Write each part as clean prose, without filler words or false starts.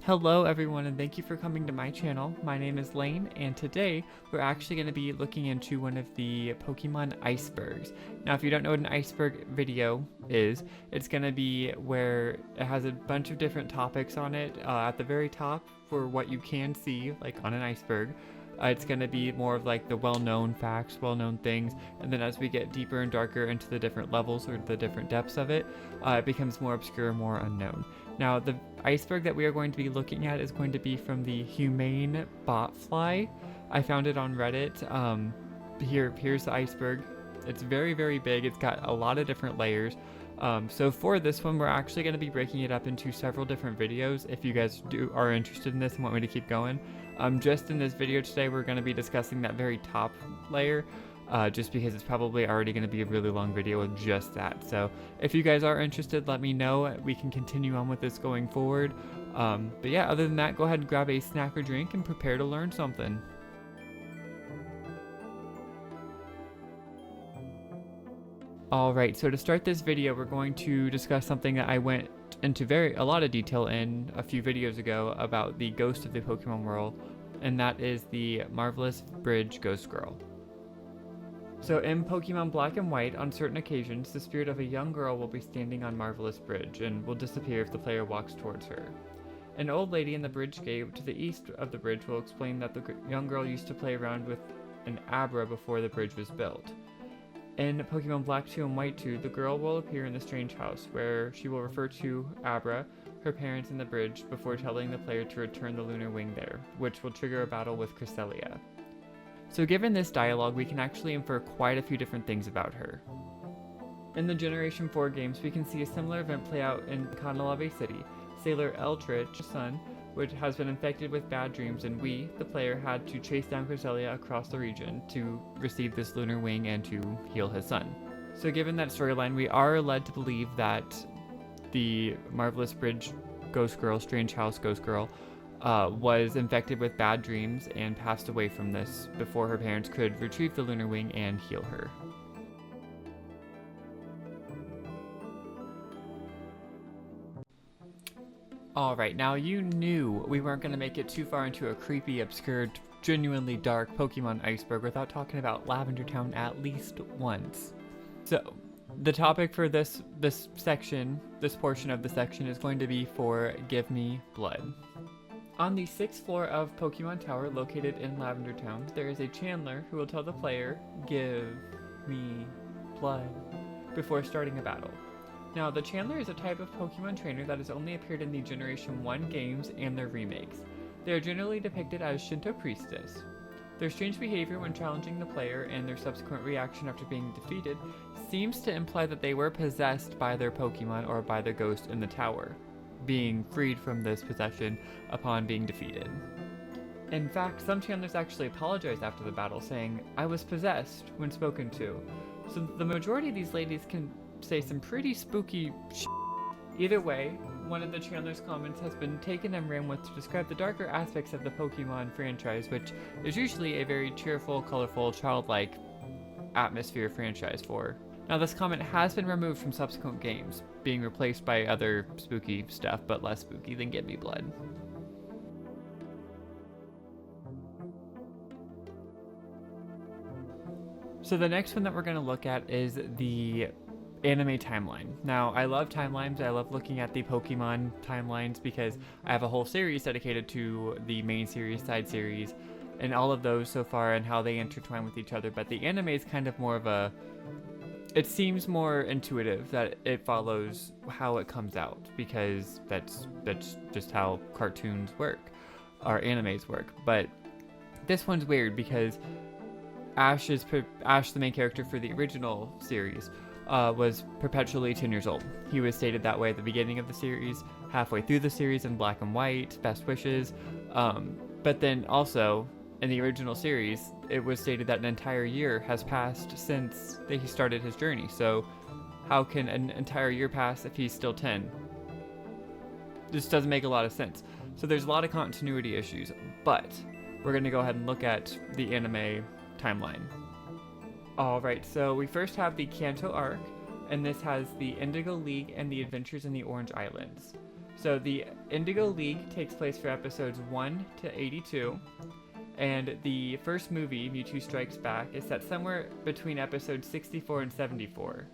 Hello everyone and thank you for coming to my channel. My name is Lane and today we're actually going to be looking into one of the Pokemon icebergs. Now if you don't know what an iceberg video is, it's going to be where it has a bunch of different topics on it. At the very top for what you can see like on an iceberg, it's going to be more of like the well-known facts, well-known things, and then as we get deeper and darker into the different levels or the different depths of it, it becomes more obscure, more unknown. Now the iceberg that we are going to be looking at is going to be from the humane botfly. I found it on Reddit. Here's the iceberg. It's very big. It's got a lot of different layers. So for this one, we're actually going to be breaking it up into several different videos. If you guys are interested in this and want me to keep going, just in this video today, we're going to be discussing that very top layer. Just because it's probably already going to be a really long video with just that. So if you guys are interested, let me know. We can continue on with this going forward. But yeah, other than that, go ahead and grab a snack or drink and prepare to learn something. Alright, so to start this video, we're going to discuss something that I went into a lot of detail in a few videos ago about the ghost of the Pokemon world, and that is the Marvelous Bridge Ghost Girl. So in Pokemon Black and White, on certain occasions, the spirit of a young girl will be standing on Marvelous Bridge and will disappear if the player walks towards her. An old lady in the bridge gate to the east of the bridge will explain that the young girl used to play around with an Abra before the bridge was built. In Pokemon Black 2 and White 2, the girl will appear in the strange house, where she will refer to Abra, her parents, and the bridge before telling the player to return the Lunar Wing there, which will trigger a battle with Cresselia. So given this dialogue, we can actually infer quite a few different things about her. In the Generation 4 games, we can see a similar event play out in Kanalave City. Sailor Eldritch's son, which has been infected with bad dreams, and we, the player, had to chase down Cresselia across the region to receive this Lunar Wing and to heal his son. So given that storyline, we are led to believe that the Marvelous Bridge Ghost Girl, Strange House Ghost Girl, was infected with bad dreams and passed away from this before her parents could retrieve the Lunar Wing and heal her. Alright, now you knew we weren't going to make it too far into a creepy, obscure, genuinely dark Pokemon iceberg without talking about Lavender Town at least once. So, the topic for this portion of the section is going to be for Give Me Blood. On the 6th floor of Pokemon Tower, located in Lavender Town, there is a Chandler who will tell the player, "Give me blood," before starting a battle. Now, the Chandler is a type of Pokemon trainer that has only appeared in the Generation 1 games and their remakes. They are generally depicted as Shinto priestess. Their strange behavior when challenging the player and their subsequent reaction after being defeated seems to imply that they were possessed by their Pokemon or by the ghost in the tower, being freed from this possession upon being defeated. In fact, some Chandlers actually apologize after the battle, saying, "I was possessed," when spoken to. So the majority of these ladies can say some pretty spooky shit. Either way, one of the Chandler's comments has been taken and ran with to describe the darker aspects of the Pokemon franchise, which is usually a very cheerful, colorful, childlike atmosphere franchise for. Now this comment has been removed from subsequent games, being replaced by other spooky stuff, but less spooky than Give Me Blood. So the next one that we're going to look at is the anime timeline. Now, I love timelines. I love looking at the Pokemon timelines because I have a whole series dedicated to the main series, side series, and all of those so far and how they intertwine with each other. But the anime is kind of more of a... It seems more intuitive that it follows how it comes out because that's just how cartoons work, or animes work. But this one's weird because Ash, the main character for the original series, was perpetually 10 years old. He was stated that way at the beginning of the series, halfway through the series in Black and White, Best Wishes, but then also in the original series, it was stated that an entire year has passed since he started his journey. So how can an entire year pass if he's still 10? This doesn't make a lot of sense. So there's a lot of continuity issues, but we're going to go ahead and look at the anime timeline. Alright, so we first have the Kanto arc, and this has the Indigo League and the Adventures in the Orange Islands. So the Indigo League takes place for episodes 1 to 82, and the first movie, Mewtwo Strikes Back, is set somewhere between episodes 64 and 74.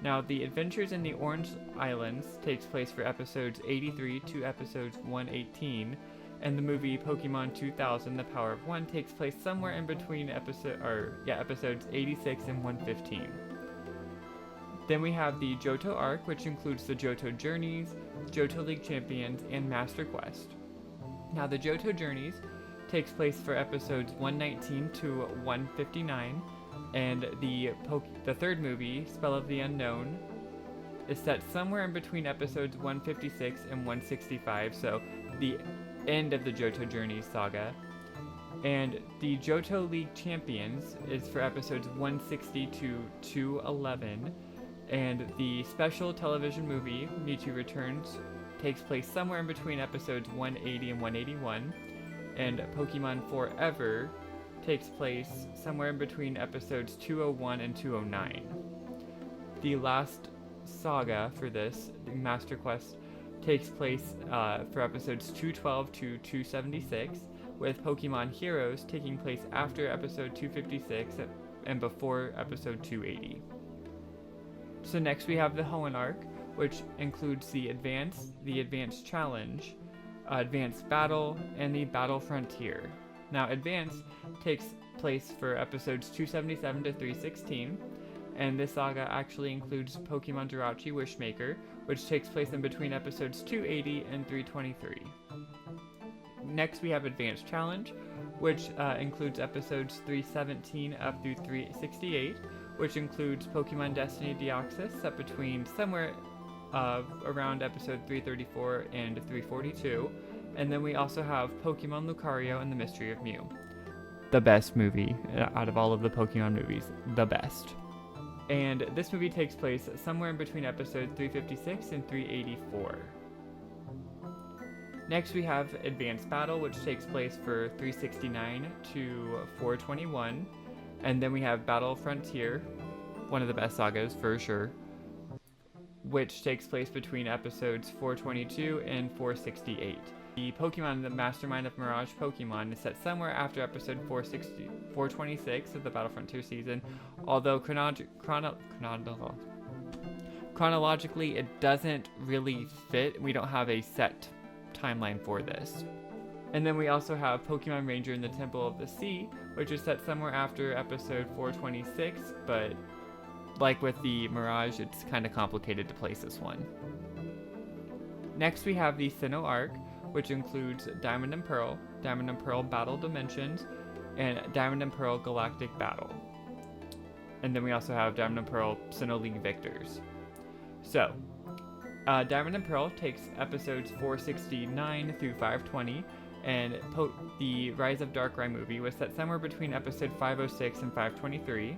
Now, the Adventures in the Orange Islands takes place for episodes 83 to episodes 118, and the movie Pokemon 2000: The Power of One takes place somewhere in between episodes 86 and 115. Then we have the Johto arc, which includes the Johto Journeys, Johto League Champions, and Master Quest. Now, the Johto Journeys takes place for episodes 119 to 159, and the third movie, Spell of the Unknown, is set somewhere in between episodes 156 and 165, so the end of the Johto Journeys saga. And the Johto League Champions is for episodes 160 to 211, and the special television movie, Mewtwo Returns, takes place somewhere in between episodes 180 and 181, and Pokemon Forever takes place somewhere in between episodes 201 and 209. The last saga for this, Master Quest, takes place for episodes 212 to 276, with Pokemon Heroes taking place after episode 256 and before episode 280. So next we have the Hoenn arc, which includes the Advanced Challenge, Advanced Battle, and the Battle Frontier. Now, Advanced takes place for episodes 277 to 316, and this saga actually includes Pokemon Jirachi Wishmaker, which takes place in between episodes 280 and 323. Next, we have Advanced Challenge, which includes episodes 317 up through 368, which includes Pokemon Destiny Deoxys, set between somewhere around episode 334 and 342. And then we also have Pokemon Lucario and the Mystery of Mew. The best movie out of all of the Pokemon movies. The best. And this movie takes place somewhere in between episodes 356 and 384. Next we have Advanced Battle, which takes place for 369 to 421. And then we have Battle Frontier, one of the best sagas for sure, which takes place between episodes 422 and 468. The Pokemon The Mastermind of Mirage Pokemon is set somewhere after episode 426 of the Battle Frontier season, although chronologically it doesn't really fit. We don't have a set timeline for this. And then we also have Pokemon Ranger in the Temple of the Sea, which is set somewhere after episode 426, but like with the Mirage, it's kind of complicated to place this one. Next we have the Sinnoh arc, which includes Diamond and Pearl Battle Dimensions, and Diamond and Pearl Galactic Battle. And then we also have Diamond and Pearl Sinnoh League Victors. So, Diamond and Pearl takes episodes 469 through 520, and the Rise of Darkrai movie was set somewhere between episode 506 and 523.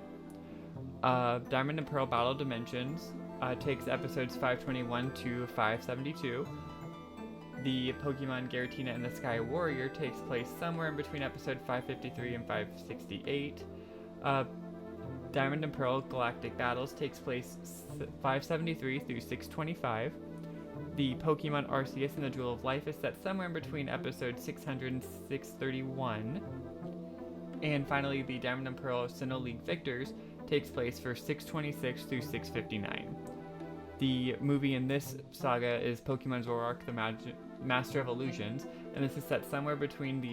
Diamond and Pearl Battle Dimensions takes episodes 521 to 572. The Pokemon Giratina and the Sky Warrior takes place somewhere in between episode 553 and 568. Diamond and Pearl Galactic Battles takes place 573 through 625. The Pokemon Arceus and the Jewel of Life is set somewhere in between episodes 600 and 631. And finally, the Diamond and Pearl Sinnoh League Victors takes place for 626 through 659. The movie in this saga is Pokemon Zoroark the Master of Illusions, and this is set somewhere between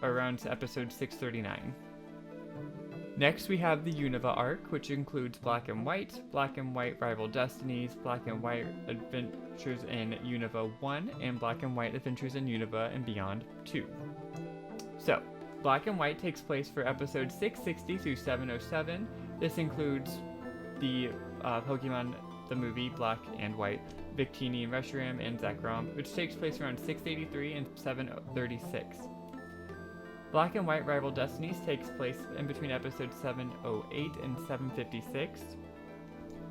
around episode 639. Next we have the Unova arc, which includes Black and White Rival Destinies, Black and White Adventures in Unova 1, and Black and White Adventures in Unova and Beyond 2. So, Black and White takes place for episodes 660 through 707. This includes the Pokemon the movie Black and White, Victini and Reshiram, and Zekrom, which takes place around 683 and 736. Black and White Rival Destinies takes place in between episodes 708 and 756.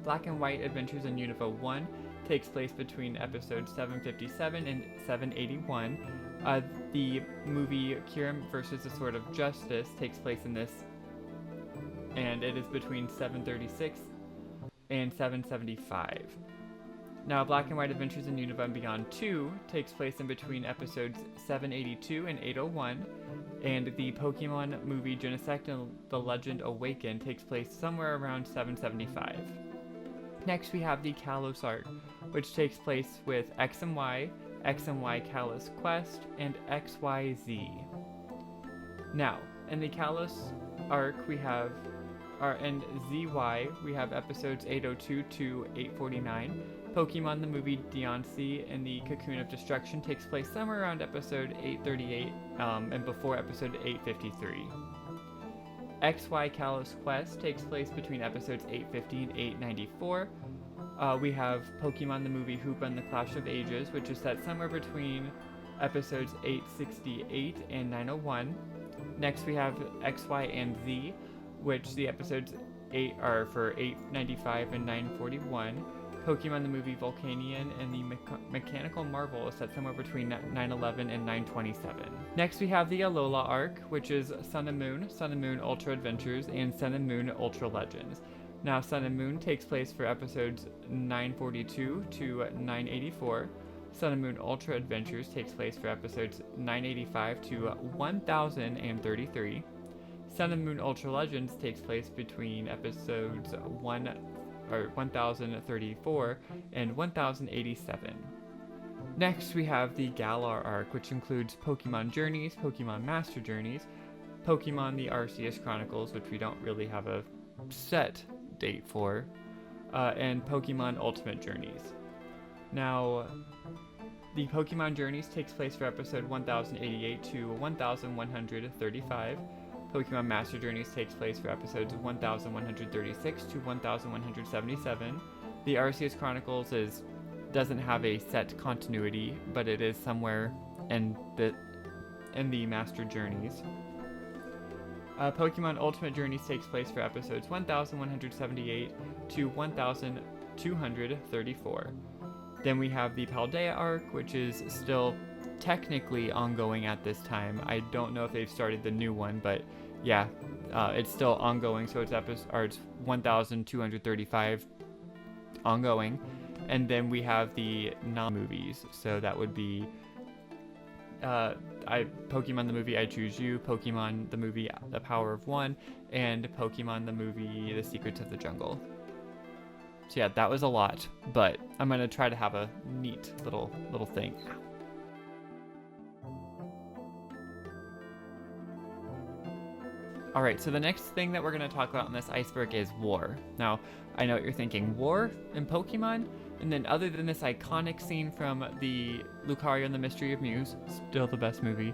Black and White Adventures in Unova 1 takes place between episodes 757 and 781. The movie Kirim vs. the Sword of Justice takes place in this, and it is between 736 and 775. Now, Black and White Adventures in Unova and Beyond 2 takes place in between episodes 782 and 801, and the Pokemon movie Genesect and the Legend Awakened takes place somewhere around 775. Next, we have the Kalos arc, which takes place with X and Y Kalos Quest, and XYZ. Now, in the Kalos arc, we have and ZY, we have episodes 802 to 849. Pokemon the movie Deontay and the Cocoon of Destruction takes place somewhere around episode 838 and before episode 853. XY Kalos Quest takes place between episodes 850 and 894. We have Pokemon the movie Hoopa and the Clash of Ages, which is set somewhere between episodes 868 and 901. Next we have XY and Z, which the episodes 8 are for 895 and 941. Pokemon the movie Volcanion and the Mechanical Marvel is set somewhere between 911 and 927. Next we have the Alola arc, which is Sun and Moon Ultra Adventures, and Sun and Moon Ultra Legends. Now Sun and Moon takes place for episodes 942 to 984. Sun and Moon Ultra Adventures takes place for episodes 985 to 1033. Sun and Moon Ultra Legends takes place between episodes 1034 and 1087. Next, we have the Galar arc, which includes Pokemon Journeys, Pokemon Master Journeys, Pokemon the Arceus Chronicles, which we don't really have a set date for, and Pokemon Ultimate Journeys. Now, the Pokemon Journeys takes place for episode 1088 to 1135. Pokemon Master Journeys takes place for episodes 1136 to 1177. The Arceus Chronicles doesn't have a set continuity, but it is somewhere in the Master Journeys. Pokemon Ultimate Journeys takes place for episodes 1178 to 1234. Then we have the Paldea arc, which is still technically ongoing at this time. I don't know if they've started the new one, but yeah, it's still ongoing, so it's 1235 ongoing. And then we have the non-movies, so that would be Pokemon the movie I Choose You, Pokemon the movie The Power of One, and Pokemon the movie The Secrets of the Jungle. So yeah, that was a lot, but I'm gonna try to have a neat little thing. Alright, so the next thing that we're going to talk about in this iceberg is war. Now, I know what you're thinking, war in Pokemon? And then other than this iconic scene from the Lucario and the Mystery of Muse, still the best movie,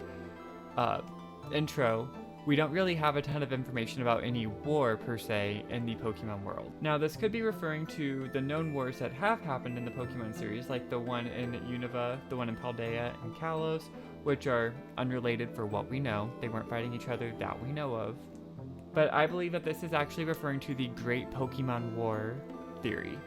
intro, we don't really have a ton of information about any war per se in the Pokemon world. Now, this could be referring to the known wars that have happened in the Pokemon series, like the one in Unova, the one in Paldea and Kalos, which are unrelated for what we know. They weren't fighting each other that we know of. But I believe that this is actually referring to the Great Pokemon War theory.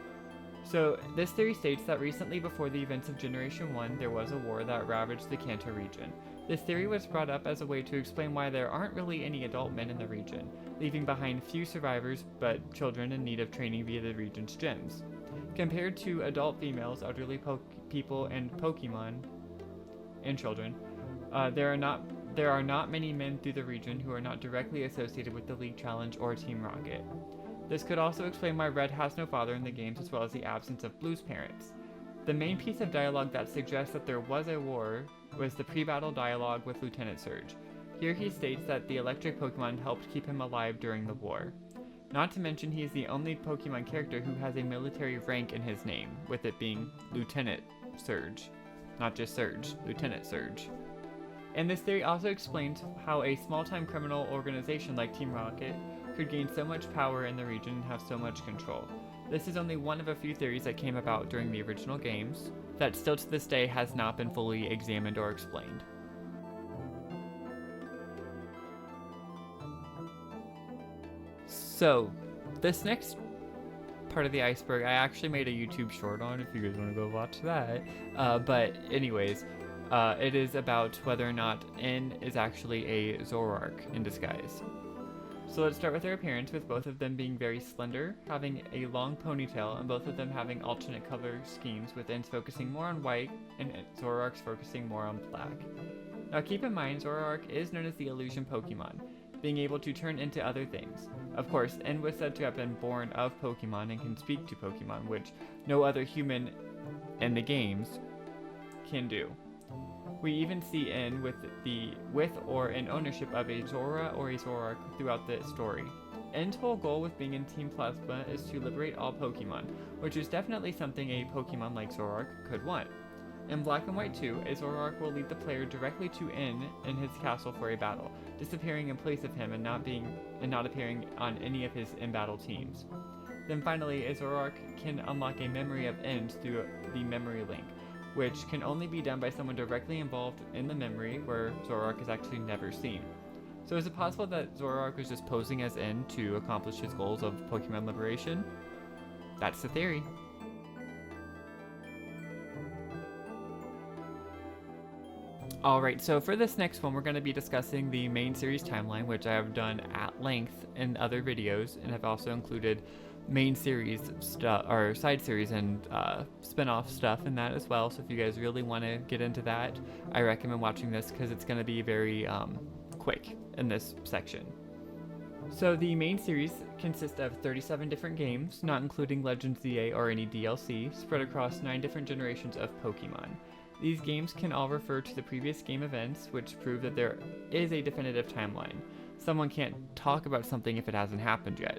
So this theory states that recently before the events of Generation 1, there was a war that ravaged the Kanto region. This theory was brought up as a way to explain why there aren't really any adult men in the region, leaving behind few survivors but children in need of training via the region's gyms. Compared to adult females, elderly people, and Pokemon, and children, there are not many men through the region who are not directly associated with the League Challenge or Team Rocket. This could also explain why Red has no father in the games, as well as the absence of Blue's parents. The main piece of dialogue that suggests that there was a war was the pre-battle dialogue with Lieutenant Surge. Here he states that the electric Pokemon helped keep him alive during the war. Not to mention he is the only Pokemon character who has a military rank in his name, with it being Lieutenant Surge. Not just Surge, Lieutenant Surge. And this theory also explains how a small-time criminal organization like Team Rocket could gain so much power in the region and have so much control. This is only one of a few theories that came about during the original games that still to this day has not been fully examined or explained. So, this next part of the iceberg, I actually made a YouTube short on if you guys want to go watch that. But anyways, it is about whether or not N is actually a Zoroark in disguise. So let's start with their appearance, with both of them being very slender, having a long ponytail, and both of them having alternate color schemes, with Ends focusing more on white and Zoroark's focusing more on black. Now keep in mind, Zoroark is known as the illusion Pokemon, being able to turn into other things. Of course, N was said to have been born of Pokemon and can speak to Pokemon, which no other human in the games can do. We even see N with or in ownership of a Zora or a Zoroark throughout the story. N's whole goal with being in Team Plasma is to liberate all Pokemon, which is definitely something a Pokemon like Zoroark could want. In Black and White 2, a Zoroark will lead the player directly to N in his castle for a battle, disappearing in place of him and not appearing on any of his in-battle teams. Then finally, a Zoroark can unlock a memory of N's through the memory link, which can only be done by someone directly involved in the memory where Zoroark is actually never seen. So is it possible that Zoroark was just posing as N to accomplish his goals of Pokemon liberation? That's the theory. Alright, so for this next one, we're going to be discussing the main series timeline, which I have done at length in other videos, and have also included main series stuff, or side series and spin-off stuff in that as well. So if you guys really want to get into that, I recommend watching this because it's going to be very quick in this section. So the main series consists of 37 different games, not including Legends ZA or any DLC, spread across 9 different generations of Pokemon. These games can all refer to the previous game events, which prove that there is a definitive timeline. Someone can't talk about something if it hasn't happened yet.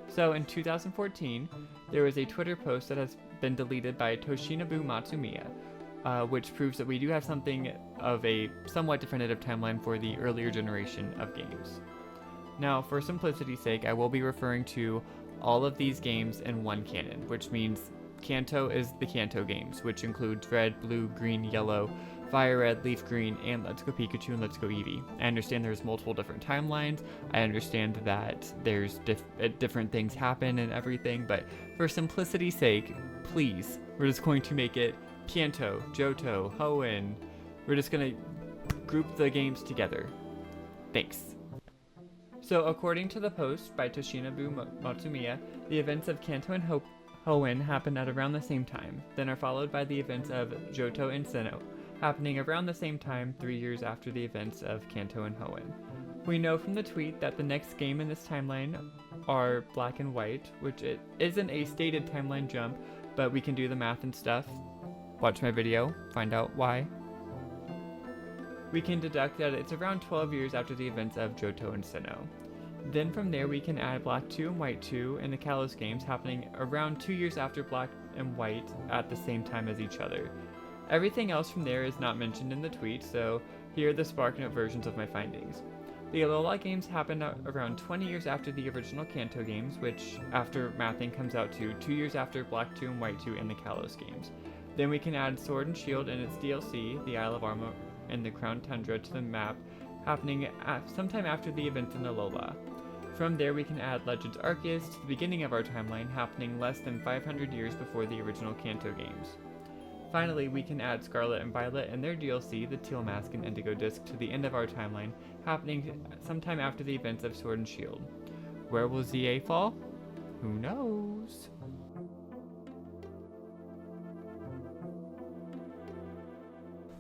So in 2014, there was a Twitter post that has been deleted by Toshinobu Matsumiya, which proves that we do have something of a somewhat definitive timeline for the earlier generation of games. Now, for simplicity's sake, I will be referring to all of these games in one canon, which means Kanto is the Kanto games, which includes Red, Blue, Green, Yellow, Fire Red, Leaf Green, and Let's Go Pikachu and Let's Go Eevee. I understand there's multiple different timelines. I understand that there's different things happen and everything, but for simplicity's sake, please, we're just going to make it Kanto, Johto, Hoenn. We're just going to group the games together. Thanks. So according to the post by Toshinobu Matsumiya, the events of Kanto and Hoenn happen at around the same time, then are followed by the events of Johto and Sinnoh, happening around the same time 3 years after the events of Kanto and Hoenn. We know from the tweet that the next game in this timeline are Black and White, which it isn't a stated timeline jump, but we can do the math and stuff. Watch my video, find out why. We can deduct that it's around 12 years after the events of Johto and Sinnoh. Then from there we can add Black 2 and White 2 and the Kalos games happening around 2 years after Black and White at the same time as each other. Everything else from there is not mentioned in the tweet, so here are the SparkNote versions of my findings. The Alola games happen around 20 years after the original Kanto games, which after mathing comes out to 2 years after Black 2 and White 2 and the Kalos games. Then we can add Sword and Shield and its DLC, the Isle of Armor and the Crown Tundra, to the map, happening sometime after the events in Alola. From there we can add Legends Arceus to the beginning of our timeline, happening less than 500 years before the original Kanto games. Finally, we can add Scarlet and Violet and their DLC, the Teal Mask and Indigo Disc, to the end of our timeline, happening sometime after the events of Sword and Shield. Where will ZA fall? Who knows?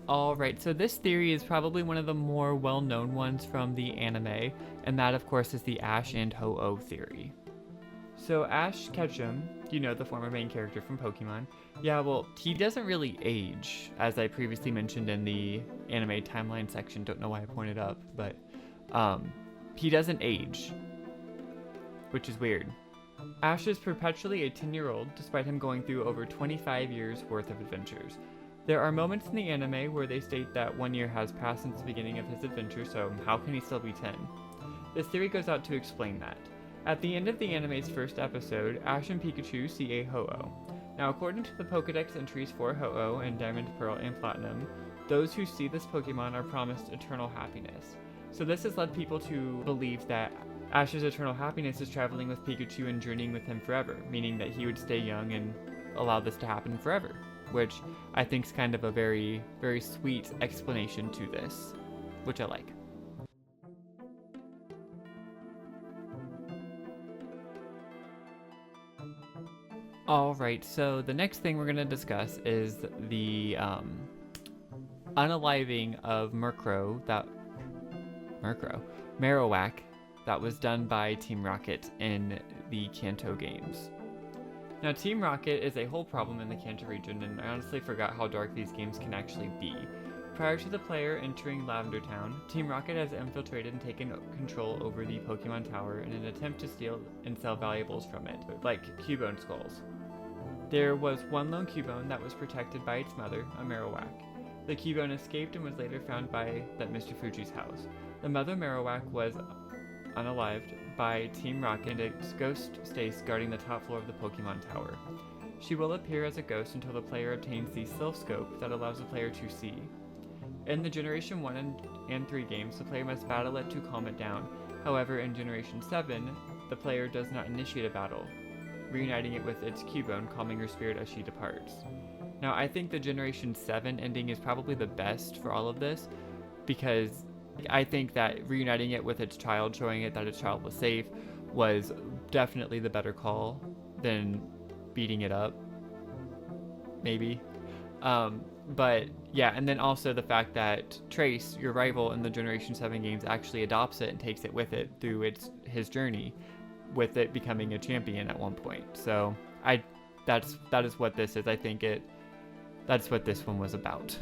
Alright, so this theory is probably one of the more well-known ones from the anime, and that of course is the Ash and Ho-Oh theory. So Ash Ketchum, you know, the former main character from Pokemon, yeah, well, he doesn't really age, as I previously mentioned in the anime timeline section. Don't know why I pointed up, but he doesn't age, which is weird. Ash is perpetually a 10-year-old, despite him going through over 25 years worth of adventures. There are moments in the anime where they state that 1 year has passed since the beginning of his adventure, so how can he still be 10? This theory goes out to explain that. At the end of the anime's first episode, Ash and Pikachu see a Ho-Oh. Now, according to the Pokedex entries for Ho-Oh and Diamond, Pearl, and Platinum, those who see this Pokemon are promised eternal happiness. So this has led people to believe that Ash's eternal happiness is traveling with Pikachu and journeying with him forever, meaning that he would stay young and allow this to happen forever, which I think is kind of a very, very sweet explanation to this, which I like. Alright, so the next thing we're going to discuss is the unaliving of Marowak, that was done by Team Rocket in the Kanto games. Now, Team Rocket is a whole problem in the Kanto region, and I honestly forgot how dark these games can actually be. Prior to the player entering Lavender Town, Team Rocket has infiltrated and taken control over the Pokemon Tower in an attempt to steal and sell valuables from it, like Cubone skulls. There was one lone Cubone that was protected by its mother, a Marowak. The Cubone escaped and was later found by Mr. Fuji's house. The mother Marowak was unalived by Team Rocket, and its ghost stays guarding the top floor of the Pokemon Tower. She will appear as a ghost until the player obtains the Sylph Scope that allows the player to see. In the Generation 1 and 3 games, the player must battle it to calm it down. However, in Generation 7, the player does not initiate a battle, reuniting it with its Cubone, calming her spirit as she departs. Now, I think the Generation 7 ending is probably the best for all of this, because I think that reuniting it with its child, showing it that its child was safe, was definitely the better call than beating it up. Maybe. But yeah, and then also the fact that Trace, your rival in the Generation 7 games, actually adopts it and takes it with it through his journey, with it becoming a champion at one point. So that is what this is. I think that's what this one was about.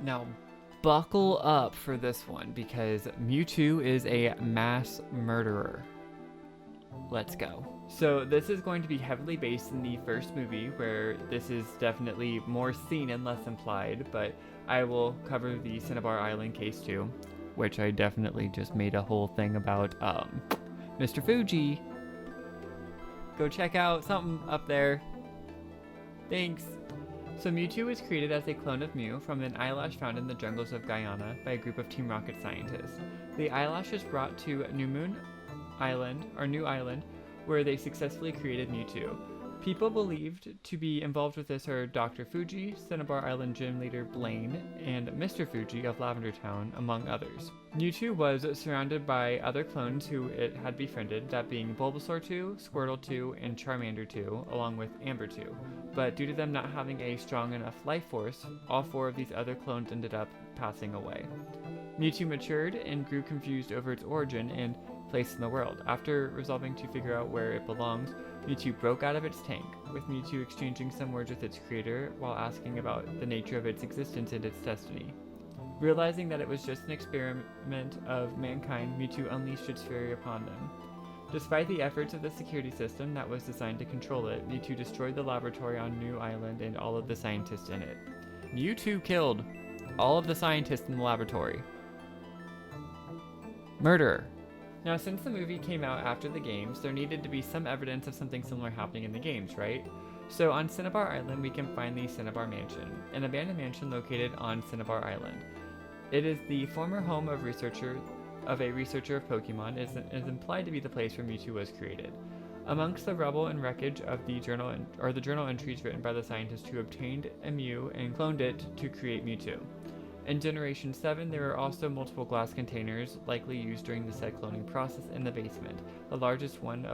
Now, buckle up for this one, because Mewtwo is a mass murderer. Let's go. So this is going to be heavily based in the first movie, where this is definitely more seen and less implied, but I will cover the Cinnabar Island case too, which I definitely just made a whole thing about Mr. Fuji. Go check out something up there. Thanks. So Mewtwo was created as a clone of Mew from an eyelash found in the jungles of Guyana by a group of Team Rocket scientists. The eyelash was brought to New Island, where they successfully created Mewtwo. People believed to be involved with this are Dr. Fuji, Cinnabar Island Gym Leader Blaine, and Mr. Fuji of Lavender Town, among others. Mewtwo was surrounded by other clones who it had befriended, that being Bulbasaur 2, Squirtle 2, and Charmander 2, along with Amber 2. But due to them not having a strong enough life force, all 4 of these other clones ended up passing away. Mewtwo matured and grew confused over its origin and place in the world. After resolving to figure out where it belongs, Mewtwo broke out of its tank, with Mewtwo exchanging some words with its creator while asking about the nature of its existence and its destiny. Realizing that it was just an experiment of mankind, Mewtwo unleashed its fury upon them. Despite the efforts of the security system that was designed to control it, Mewtwo destroyed the laboratory on New Island and all of the scientists in it. Mewtwo killed all of the scientists in the laboratory. Murderer. Now, since the movie came out after the games, there needed to be some evidence of something similar happening in the games, right? So on Cinnabar Island, we can find the Cinnabar Mansion, an abandoned mansion located on Cinnabar Island. It is the former home of a researcher of Pokemon. It is implied to be the place where Mewtwo was created. Amongst the rubble and wreckage of the journal entries written by the scientist who obtained a Mew and cloned it to create Mewtwo. In Generation 7, there are also multiple glass containers, likely used during the said cloning process, in the basement. The largest one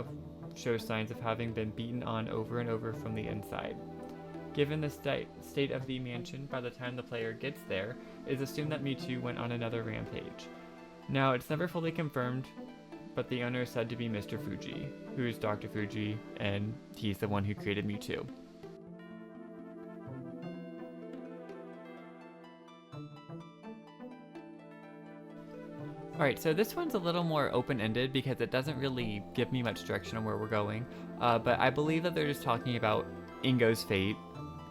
shows signs of having been beaten on over and over from the inside. Given the state of the mansion by the time the player gets there, it is assumed that Mewtwo went on another rampage. Now, it's never fully confirmed, but the owner is said to be Mr. Fuji, who is Dr. Fuji, and he's the one who created Mewtwo. Alright, so this one's a little more open-ended because it doesn't really give me much direction on where we're going, but I believe that they're just talking about Ingo's fate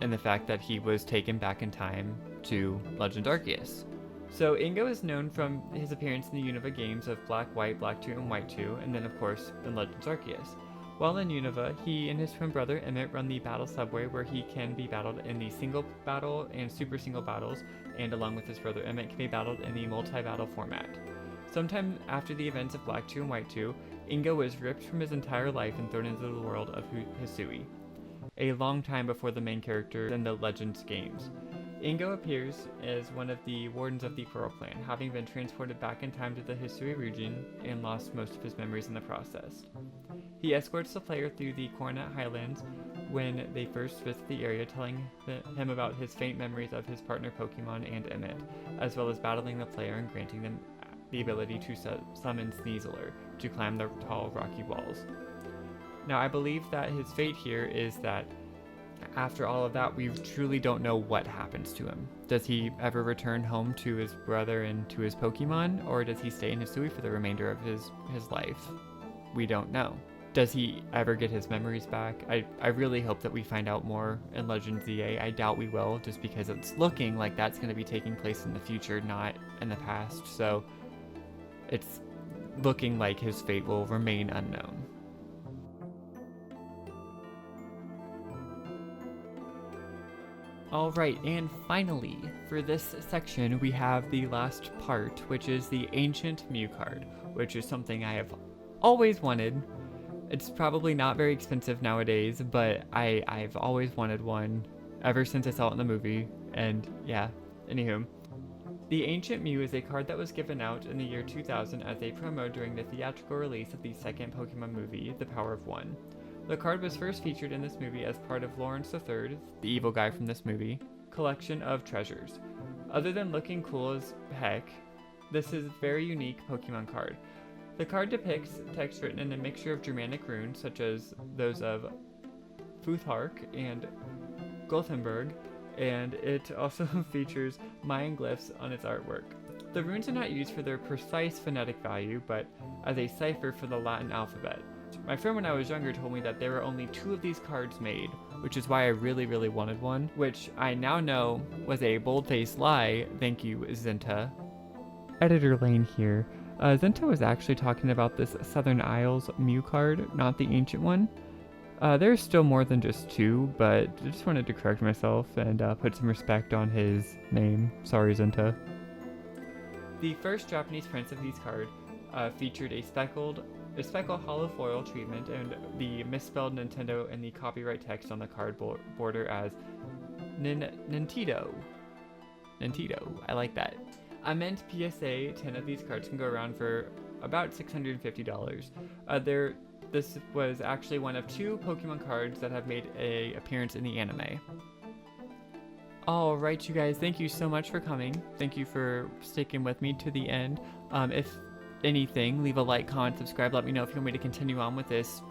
and the fact that he was taken back in time to Legend Arceus. So Ingo is known from his appearance in the Unova games of Black, White, Black 2, and White 2, and then of course in Legends Arceus. While in Unova, he and his twin brother Emmett run the battle subway where he can be battled in the single battle and super single battles, and along with his brother Emmett can be battled in the multi-battle format. Sometime after the events of Black 2 and White 2, Ingo was ripped from his entire life and thrown into the world of Hisui, a long time before the main character in the Legends games. Ingo appears as one of the wardens of the Coral Clan, having been transported back in time to the History region and lost most of his memories in the process. He escorts the player through the Coronet Highlands when they first visit the area, telling him about his faint memories of his partner Pokémon and Emmett, as well as battling the player and granting them the ability to summon Sneasler to climb the tall rocky walls. Now, I believe that his fate here is that after all of that, we truly don't know what happens to him. Does he ever return home to his brother and to his Pokemon, or does he stay in Hisui for the remainder of his life? We don't know. Does he ever get his memories back? I really hope that we find out more in Legend ZA. I doubt we will, just because it's looking like that's going to be taking place in the future, not in the past. So it's looking like his fate will remain unknown. Alright, and finally, for this section, we have the last part, which is the Ancient Mew card, which is something I have always wanted. It's probably not very expensive nowadays, but I've always wanted one ever since I saw it in the movie, and yeah, anywho. The Ancient Mew is a card that was given out in the year 2000 as a promo during the theatrical release of the second Pokemon movie, The Power of One. The card was first featured in this movie as part of Lawrence III, the evil guy from this movie, collection of treasures. Other than looking cool as heck, this is a very unique Pokemon card. The card depicts text written in a mixture of Germanic runes, such as those of Futhark and Gothenburg, and it also features Mayan glyphs on its artwork. The runes are not used for their precise phonetic value, but as a cipher for the Latin alphabet. My friend when I was younger told me that there were only 2 of these cards made, which is why I really wanted one, which I now know was a bold-faced lie. Thank you, Zinta. Editor Lane here. Zinta was actually talking about this Southern Isles Mew card, not the ancient one. There's still more than just 2, but I just wanted to correct myself and put some respect on his name. Sorry, Zinta. The first Japanese prints of these cards featured a speckled hollow foil treatment and the misspelled Nintendo and the copyright text on the card border as Nintendo. I like that. A mint PSA 10 of these cards can go around for about $650. This was actually one of 2 Pokemon cards that have made an appearance in the anime. Alright, you guys, thank you so much for coming. Thank you for sticking with me to the end. If anything, leave a like, comment, subscribe, let me know if you want me to continue on with this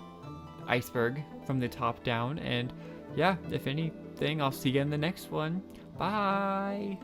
Iceberg from the top down, and yeah, if anything, I'll see you in the next one. Bye!